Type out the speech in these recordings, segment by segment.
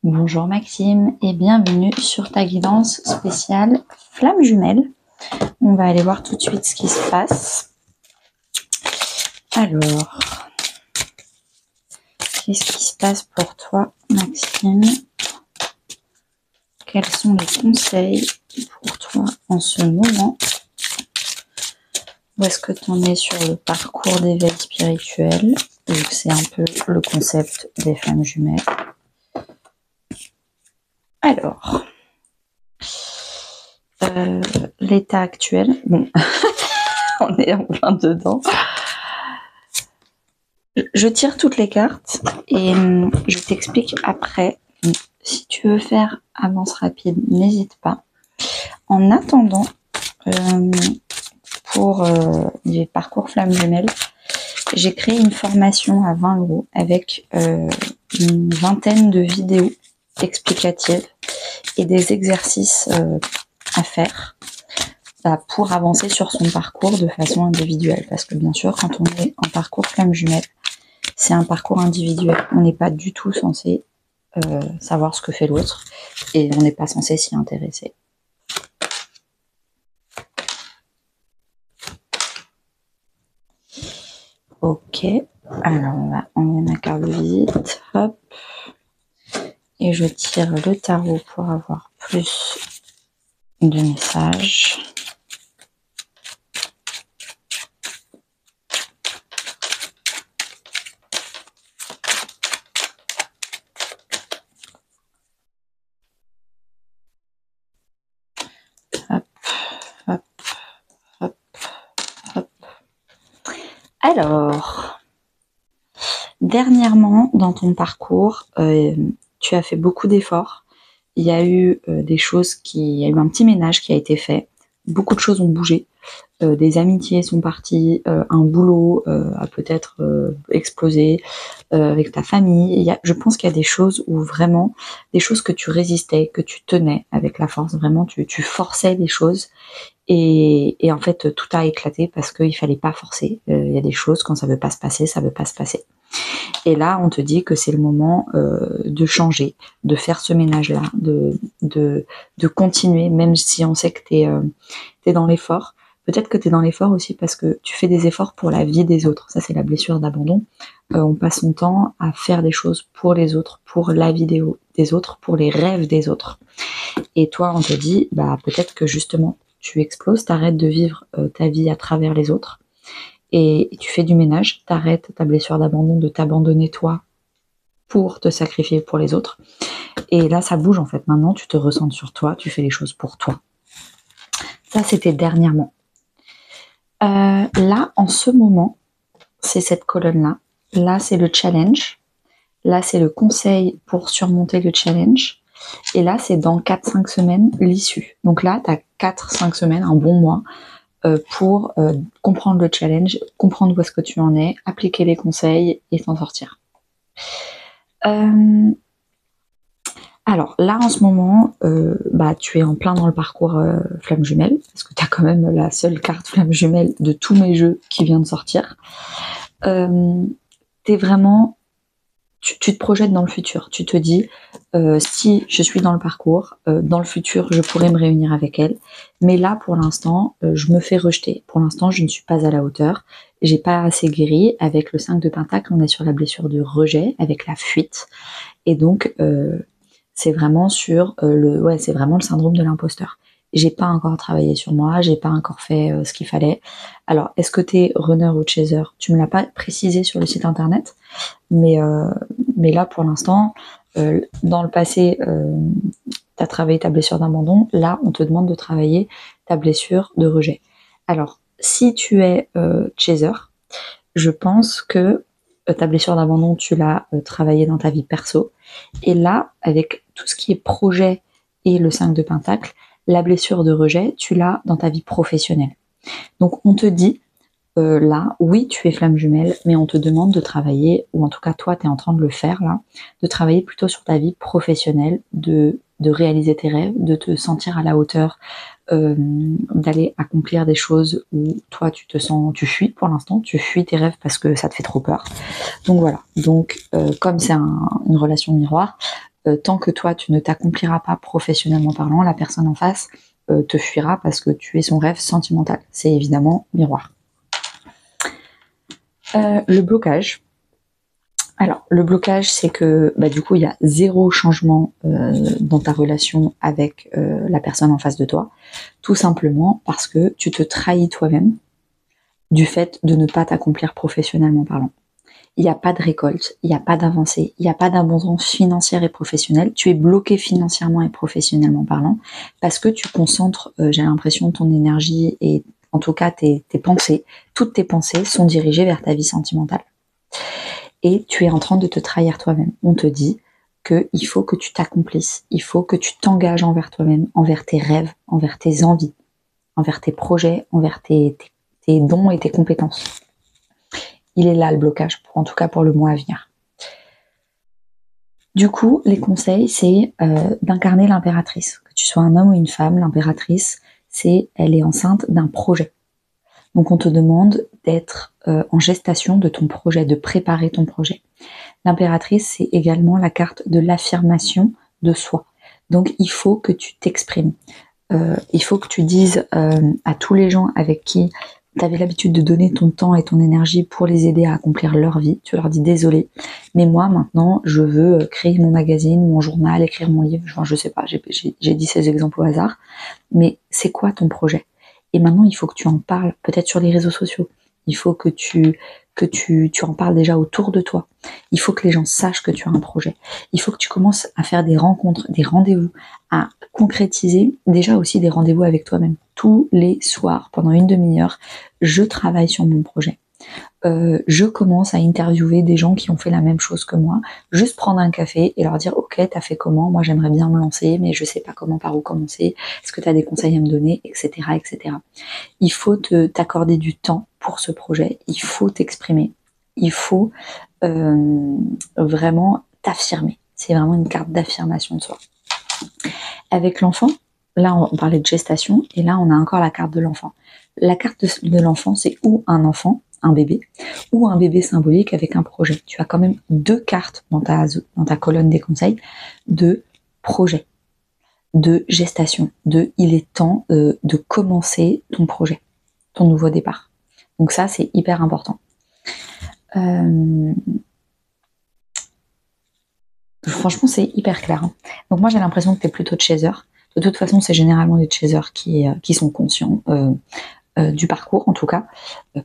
Bonjour Maxime et bienvenue sur ta guidance spéciale flamme jumelle. On va aller voir tout de suite ce qui se passe. Alors, qu'est-ce qui se passe pour toi Maxime? Quels sont les conseils pour toi en ce moment? Où est-ce que tu en es sur le parcours d'éveil spirituel? Vu que c'est un peu le concept des flammes jumelles. Alors, l'état actuel, bon, on est en plein dedans. Je tire toutes les cartes et je t'explique après. Si tu veux faire avance rapide, n'hésite pas. En attendant, pour les parcours flammes jumelles, j'ai créé une formation à 20 € avec une vingtaine de vidéos explicatives et des exercices à faire pour avancer sur son parcours de façon individuelle. Parce que bien sûr, quand on est en parcours flamme jumelle, c'est un parcours individuel. On n'est pas du tout censé savoir ce que fait l'autre et on n'est pas censé s'y intéresser. Ok, alors on va enlever ma carte de visite, hop, et je tire le tarot pour avoir plus de messages. Hop, hop, hop, hop. Alors, dernièrement dans ton parcours, tu as fait beaucoup d'efforts. Il y a eu des choses il y a eu un petit ménage qui a été fait. Beaucoup de choses ont bougé. Des amitiés sont parties, un boulot a peut-être explosé avec ta famille. Je pense qu'il y a des choses où vraiment, des choses que tu résistais, que tu tenais avec la force, vraiment tu forçais des choses et en fait tout a éclaté parce qu'il fallait pas forcer. Il y a des choses, quand ça veut pas se passer, ça veut pas se passer. Et là, on te dit que c'est le moment de changer, de faire ce ménage-là, de continuer, même si on sait que t'es dans l'effort. Peut-être que tu es dans l'effort aussi parce que tu fais des efforts pour la vie des autres. Ça, c'est la blessure d'abandon. On passe son temps à faire des choses pour les autres, pour la vie des autres, pour les rêves des autres. Et toi, on te dit, bah peut-être que justement, tu exploses, t'arrêtes de vivre ta vie à travers les autres et tu fais du ménage, t'arrêtes ta blessure d'abandon de t'abandonner toi pour te sacrifier pour les autres. Et là, ça bouge en fait. Maintenant, tu te ressens sur toi, tu fais les choses pour toi. Ça, c'était dernièrement. Là, en ce moment, c'est cette colonne-là. Là, c'est le challenge. Là, c'est le conseil pour surmonter le challenge. Et là, c'est dans 4-5 semaines, l'issue. Donc là, tu as 4-5 semaines, un bon mois, pour comprendre le challenge, comprendre où est-ce que tu en es, appliquer les conseils et t'en sortir. Alors là en ce moment, tu es en plein dans le parcours flamme jumelle, parce que tu as quand même la seule carte flamme jumelle de tous mes jeux qui vient de sortir. T'es vraiment, tu te projettes dans le futur, tu te dis si je suis dans le parcours, dans le futur je pourrais me réunir avec elle, mais là pour l'instant je me fais rejeter, pour l'instant je ne suis pas à la hauteur, j'ai pas assez guéri. Avec le 5 de Pentacle, on est sur la blessure de rejet, avec la fuite, et donc c'est vraiment sur c'est vraiment le syndrome de l'imposteur. J'ai pas encore travaillé sur moi, j'ai pas encore fait ce qu'il fallait. Alors, est-ce que t'es runner ou chaser? Tu me l'as pas précisé sur le site internet, mais là pour l'instant, dans le passé, t'as travaillé ta blessure d'abandon. Là, on te demande de travailler ta blessure de rejet. Alors, si tu es chaser, je pense que ta blessure d'abandon, tu l'as travaillé dans ta vie perso. Et là, avec tout ce qui est projet et le 5 de Pentacle, la blessure de rejet, tu l'as dans ta vie professionnelle. Donc on te dit, là, oui, tu es flamme jumelle, mais on te demande de travailler, ou en tout cas toi, tu es en train de le faire là, de travailler plutôt sur ta vie professionnelle, de réaliser tes rêves, de te sentir à la hauteur, d'aller accomplir des choses où toi tu fuis pour l'instant, tu fuis tes rêves parce que ça te fait trop peur. Donc voilà, donc comme c'est une relation miroir, tant que toi, tu ne t'accompliras pas professionnellement parlant, la personne en face te fuira parce que tu es son rêve sentimental. C'est évidemment miroir. Le blocage. Alors, le blocage, c'est que du coup, il y a zéro changement dans ta relation avec la personne en face de toi, tout simplement parce que tu te trahis toi-même du fait de ne pas t'accomplir professionnellement parlant. Il n'y a pas de récolte, il n'y a pas d'avancée, il n'y a pas d'abondance financière et professionnelle. Tu es bloqué financièrement et professionnellement parlant parce que tu concentres, j'ai l'impression, ton énergie et en tout cas tes pensées, toutes tes pensées sont dirigées vers ta vie sentimentale. Et tu es en train de te trahir toi-même. On te dit qu'il faut que tu t'accomplisses, il faut que tu t'engages envers toi-même, envers tes rêves, envers tes envies, envers tes projets, envers tes dons et tes compétences. Il est là le blocage, en tout cas pour le mois à venir. Du coup, les conseils, c'est d'incarner l'impératrice. Que tu sois un homme ou une femme, l'impératrice, elle est enceinte d'un projet. Donc on te demande d'être en gestation de ton projet, de préparer ton projet. L'impératrice, c'est également la carte de l'affirmation de soi. Donc il faut que tu t'exprimes. Il faut que tu dises à tous les gens avec qui tu avais l'habitude de donner ton temps et ton énergie pour les aider à accomplir leur vie. Tu leur dis désolé, mais moi maintenant je veux créer mon magazine, mon journal, écrire mon livre. Enfin, je sais pas, j'ai dit ces exemples au hasard, mais c'est quoi ton projet? Et maintenant il faut que tu en parles, peut-être sur les réseaux sociaux. Il faut que tu en parles déjà autour de toi. Il faut que les gens sachent que tu as un projet. Il faut que tu commences à faire des rencontres, des rendez-vous, à concrétiser déjà aussi des rendez-vous avec toi-même. Tous les soirs, pendant une demi-heure, je travaille sur mon projet. Je commence à interviewer des gens qui ont fait la même chose que moi, juste prendre un café et leur dire ok, t'as fait comment, moi j'aimerais bien me lancer mais je sais pas comment, par où commencer, est-ce que t'as des conseils à me donner, etc. etc. Il faut t'accorder du temps pour ce projet, il faut t'exprimer, il faut vraiment t'affirmer, c'est vraiment une carte d'affirmation de soi. Avec l'enfant, là on parlait de gestation et là on a encore la carte de l'enfant. La carte de l'enfant, c'est ou un enfant, un bébé, ou un bébé symbolique avec un projet. Tu as quand même deux cartes dans ta colonne des conseils de projet, de gestation, il est temps de commencer ton projet, ton nouveau départ. Donc ça, c'est hyper important. Franchement, c'est hyper clair. Hein. Donc moi, j'ai l'impression que tu es plutôt chaser. De toute façon, c'est généralement les chasers qui sont conscients du parcours, en tout cas.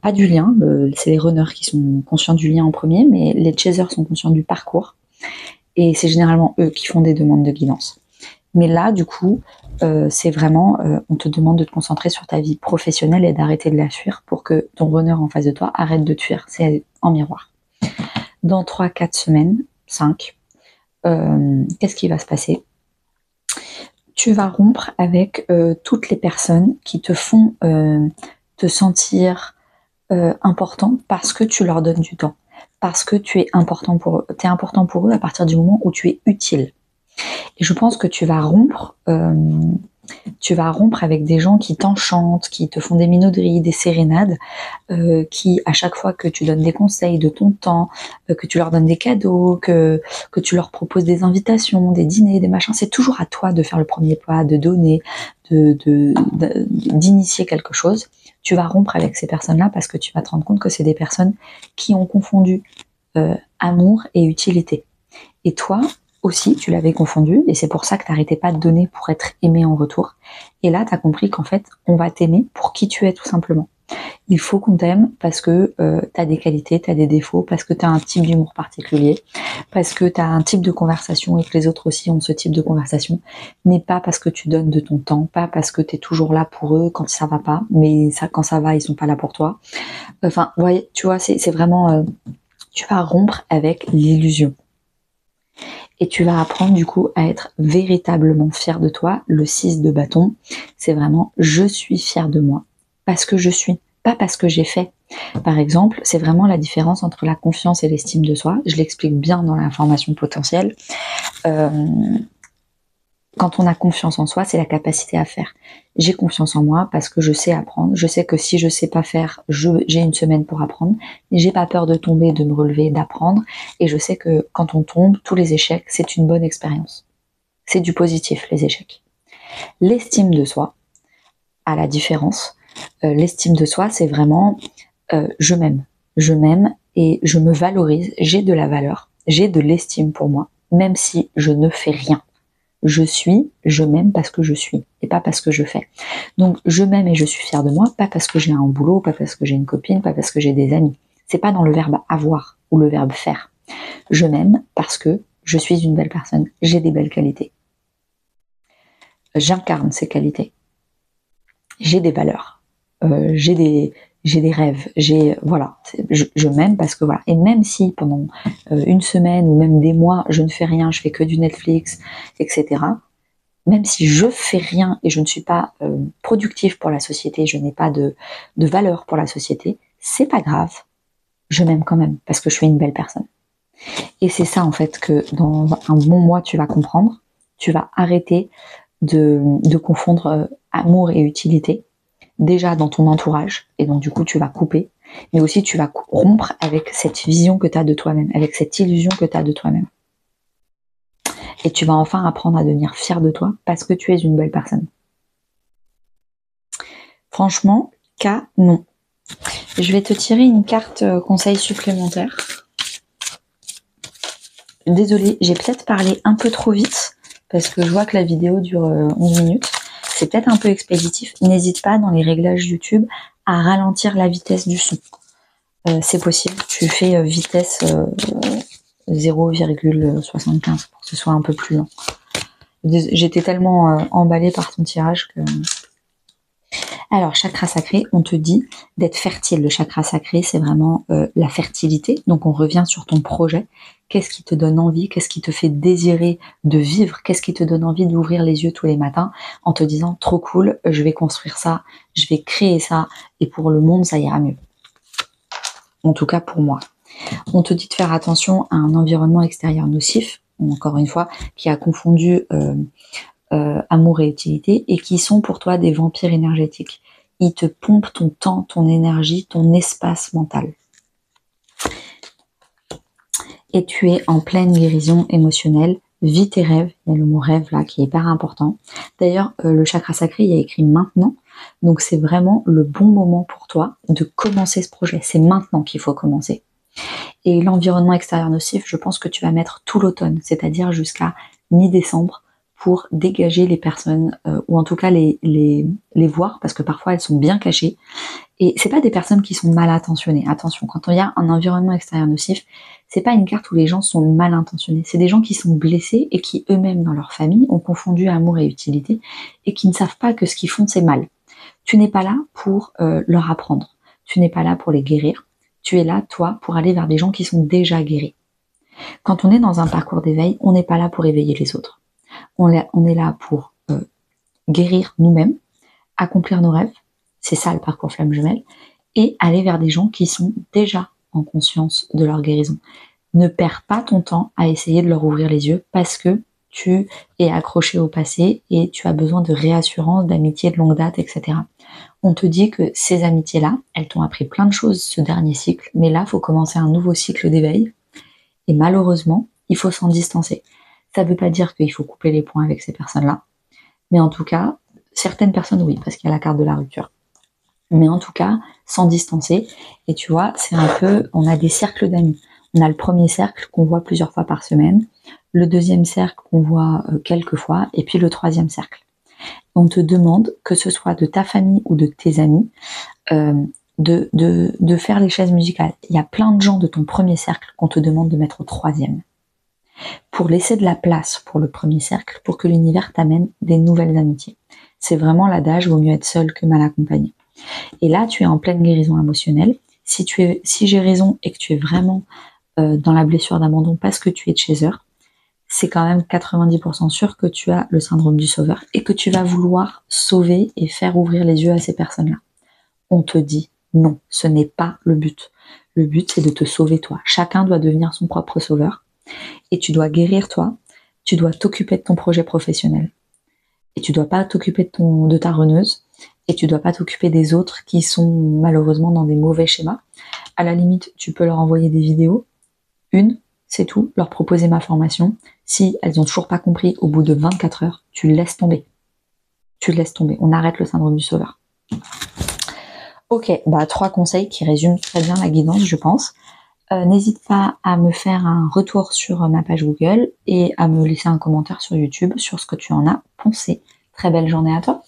Pas du lien, c'est les runners qui sont conscients du lien en premier, mais les chasers sont conscients du parcours. Et c'est généralement eux qui font des demandes de guidance. Mais là, du coup, c'est vraiment, on te demande de te concentrer sur ta vie professionnelle et d'arrêter de la fuir pour que ton runner en face de toi arrête de te fuir. C'est en miroir. Dans 3-4 semaines, 5, qu'est-ce qui va se passer? Tu vas rompre avec toutes les personnes qui te font te sentir important parce que tu leur donnes du temps, parce que tu es important pour eux. Tu es important pour eux à partir du moment où tu es utile. Et je pense que tu vas rompre avec des gens qui t'enchantent, qui te font des minauderies, des sérénades, qui à chaque fois que tu donnes des conseils de ton temps, que tu leur donnes des cadeaux, que tu leur proposes des invitations, des dîners, des machins, c'est toujours à toi de faire le premier pas, de donner, d'initier quelque chose. Tu vas rompre avec ces personnes-là parce que tu vas te rendre compte que c'est des personnes qui ont confondu amour et utilité. Et toi aussi, tu l'avais confondu, et c'est pour ça que tu n'arrêtais pas de donner pour être aimé en retour. Et là, tu as compris qu'en fait, on va t'aimer pour qui tu es tout simplement. Il faut qu'on t'aime parce que tu as des qualités, tu as des défauts, parce que tu as un type d'humour particulier, parce que tu as un type de conversation et que les autres aussi ont ce type de conversation, mais pas parce que tu donnes de ton temps, pas parce que tu es toujours là pour eux quand ça va pas, mais ça, quand ça va, ils sont pas là pour toi. Enfin, ouais, tu vois, c'est vraiment... tu vas rompre avec l'illusion. Et tu vas apprendre du coup à être véritablement fier de toi. Le 6 de bâton, c'est vraiment je suis fier de moi parce que je suis, pas parce que j'ai fait. Par exemple, c'est vraiment la différence entre la confiance et l'estime de soi. Je l'explique bien dans la formation potentielle. quand on a confiance en soi, c'est la capacité à faire. J'ai confiance en moi parce que je sais apprendre. Je sais que si je sais pas faire, j'ai une semaine pour apprendre. J'ai pas peur de tomber, de me relever, d'apprendre. Et je sais que quand on tombe, tous les échecs, c'est une bonne expérience. C'est du positif, les échecs. L'estime de soi, à la différence, l'estime de soi, c'est vraiment je m'aime. Je m'aime et je me valorise. J'ai de la valeur. J'ai de l'estime pour moi, même si je ne fais rien. Je m'aime parce que je suis et pas parce que je fais. Donc je m'aime et je suis fière de moi, pas parce que j'ai un boulot, pas parce que j'ai une copine, pas parce que j'ai des amis. C'est pas dans le verbe avoir ou le verbe faire. Je m'aime parce que je suis une belle personne, j'ai des belles qualités. J'incarne ces qualités. J'ai des valeurs. J'ai des rêves. Voilà. Je m'aime parce que voilà. Et même si pendant une semaine ou même des mois, je ne fais rien, je fais que du Netflix, etc. Même si je fais rien et je ne suis pas productive pour la société, je n'ai pas de valeur pour la société, c'est pas grave. Je m'aime quand même parce que je suis une belle personne. Et c'est ça en fait que dans un bon mois tu vas comprendre. Tu vas arrêter de confondre amour et utilité. Déjà dans ton entourage, et donc du coup tu vas couper, mais aussi tu vas rompre avec cette vision que tu as de toi-même, avec cette illusion que tu as de toi-même. Et tu vas enfin apprendre à devenir fier de toi parce que tu es une belle personne. Franchement, non. Je vais te tirer une carte conseil supplémentaire. Désolée, j'ai peut-être parlé un peu trop vite parce que je vois que la vidéo dure 11 minutes. C'est peut-être un peu expéditif. N'hésite pas dans les réglages YouTube à ralentir la vitesse du son. C'est possible. Tu fais vitesse 0,75 pour que ce soit un peu plus lent. J'étais tellement emballée par ton tirage que... Alors, chakra sacré, on te dit d'être fertile. Le chakra sacré, c'est vraiment la fertilité. Donc, on revient sur ton projet. Qu'est-ce qui te donne envie? Qu'est-ce qui te fait désirer de vivre? Qu'est-ce qui te donne envie d'ouvrir les yeux tous les matins en te disant, trop cool, je vais construire ça, je vais créer ça, et pour le monde, ça ira mieux. En tout cas, pour moi. On te dit de faire attention à un environnement extérieur nocif, encore une fois, qui a confondu amour et utilité, et qui sont pour toi des vampires énergétiques. Ils te pompent ton temps, ton énergie, ton espace mental. Et tu es en pleine guérison émotionnelle. Vis tes rêves. Il y a le mot rêve là qui est hyper important. D'ailleurs, le chakra sacré, il y a écrit maintenant. Donc c'est vraiment le bon moment pour toi de commencer ce projet. C'est maintenant qu'il faut commencer. Et l'environnement extérieur nocif, je pense que tu vas mettre tout l'automne, c'est-à-dire jusqu'à mi-décembre, pour dégager les personnes, ou en tout cas les voir, parce que parfois elles sont bien cachées. Et c'est pas des personnes qui sont mal intentionnées. Attention, quand il y a un environnement extérieur nocif, c'est pas une carte où les gens sont mal intentionnés. C'est des gens qui sont blessés et qui eux-mêmes dans leur famille ont confondu amour et utilité et qui ne savent pas que ce qu'ils font c'est mal. Tu n'es pas là pour leur apprendre. Tu n'es pas là pour les guérir. Tu es là, toi, pour aller vers des gens qui sont déjà guéris. Quand on est dans un parcours d'éveil, on n'est pas là pour éveiller les autres. On est là pour guérir nous-mêmes, accomplir nos rêves, c'est ça le parcours flamme jumelle, et aller vers des gens qui sont déjà en conscience de leur guérison. Ne perds pas ton temps à essayer de leur ouvrir les yeux parce que tu es accroché au passé et tu as besoin de réassurance, d'amitié de longue date, etc. On te dit que ces amitiés-là, elles t'ont appris plein de choses ce dernier cycle, mais là, il faut commencer un nouveau cycle d'éveil. Et malheureusement, il faut s'en distancer. Ça ne veut pas dire qu'il faut couper les points avec ces personnes-là, mais en tout cas, certaines personnes, oui, parce qu'il y a la carte de la rupture. Mais en tout cas, s'en distancer. Et tu vois, c'est un peu, on a des cercles d'amis. On a le premier cercle qu'on voit plusieurs fois par semaine, le deuxième cercle qu'on voit quelques fois, et puis le troisième cercle. On te demande, que ce soit de ta famille ou de tes amis, de faire les chaises musicales. Il y a plein de gens de ton premier cercle qu'on te demande de mettre au troisième. Pour laisser de la place pour le premier cercle, pour que l'univers t'amène des nouvelles amitiés. C'est vraiment l'adage, vaut mieux être seul que mal accompagné. Et là, tu es en pleine guérison émotionnelle. Si j'ai raison et que tu es vraiment dans la blessure d'abandon parce que tu es de chaser, c'est quand même 90% sûr que tu as le syndrome du sauveur et que tu vas vouloir sauver et faire ouvrir les yeux à ces personnes-là. On te dit non, ce n'est pas le but. Le but, c'est de te sauver toi. Chacun doit devenir son propre sauveur et tu dois guérir toi. Tu dois t'occuper de ton projet professionnel. et tu dois pas t'occuper de ta runneuse, et tu dois pas t'occuper des autres qui sont malheureusement dans des mauvais schémas. À la limite, tu peux leur envoyer des vidéos, c'est tout, leur proposer ma formation. Si elles ont toujours pas compris au bout de 24 heures, tu laisses tomber. Tu laisses tomber. On arrête le syndrome du sauveur. Ok, 3 conseils qui résument très bien la guidance, je pense. N'hésite pas à me faire un retour sur ma page Google et à me laisser un commentaire sur YouTube sur ce que tu en as pensé. Très belle journée à toi.